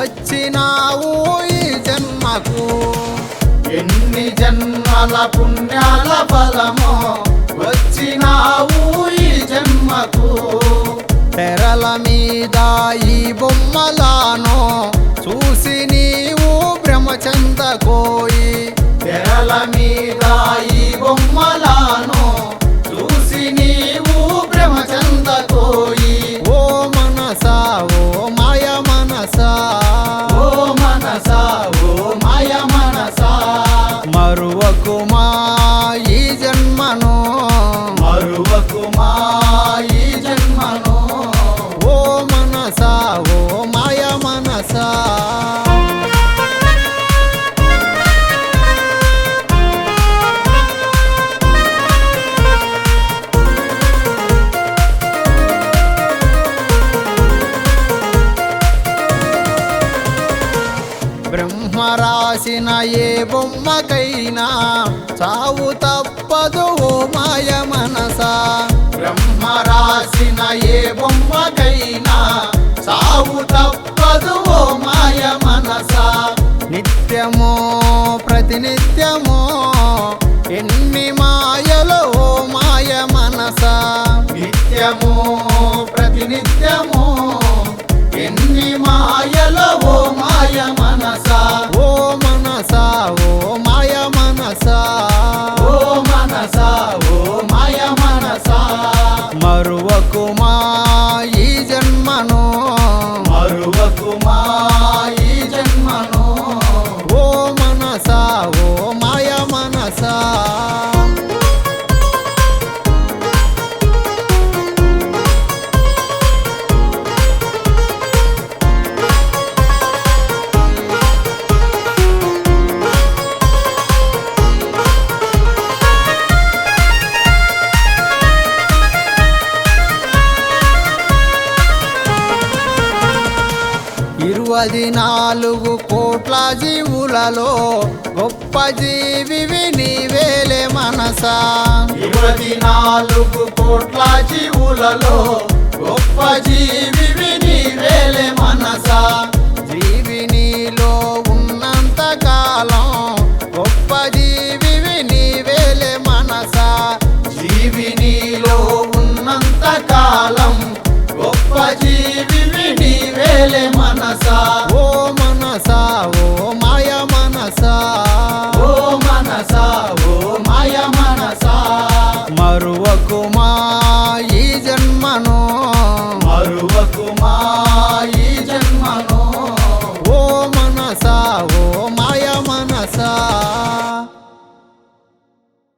వచ్చినావు ఈ జన్మకు. ఎన్ని జన్మల పుణ్యాల ఫలమో వచ్చినావు ఈ జన్మకు. తెరల మీద ఈ బొమ్మలానో చూసి నీవు భ్రమ చెందకోయి. తెరల మీద ఈ బొమ్మలాను చూసి నీవు భ్రమ చెందకోయి. ఓ మనసా ఓ మాయ మనసా, ఓ మనసా ఓ మాయ మనసా, మరువకుమా ఈ జన్మను, మరువకుమా ఈ జన్మను. ఓ మనసా ఓ మాయ మనసా. బ్రహ్మ రాసిన ఏ బొమ్మకైనా చావు తప్పదు ఓ మాయ మనసా. బ్రహ్మ రాసిన ఏ బొమ్మకైనా సావు తప్పదు ఓ మాయ మనసా. నిత్యమో ప్రతినిత్యమో ఎన్ని మాయలో ఓ మాయ మనసా. నిత్యము ప్రతినిత్యము ఎన్ని మాయలో ఓ మాయ మనసా. ఓ మనసా ఓ మాయ మనసా, ఓ మనసా ఓ మాయ మనసా, మరువకుమా ఈ జన్మను, మరువకుమా ఈ జన్మను. ఓ మనసా ఓ మాయ మనసా. ఇరువది నాలుగు కోట్ల జీవులలో గొప్ప జీవివి నీవేలే మనసా. 24 కోట్ల జీవులలో గొప్ప జీవివి నీవేలే మనసా. జీవి నీలో ఉన్నంత కాలం గొప్ప జీవివి నీవేలే మనసా. జీవి నీలో ఉన్నంత కాలం గొప్ప జీవివి నీవేలే మనసా. ఓ మనసా ఓ మాయ మనసా, ఓ మనసా ఓ మాయ మనసా, మరువకుమా ఈ జన్మను, మరువకుమా ఈ జన్మను.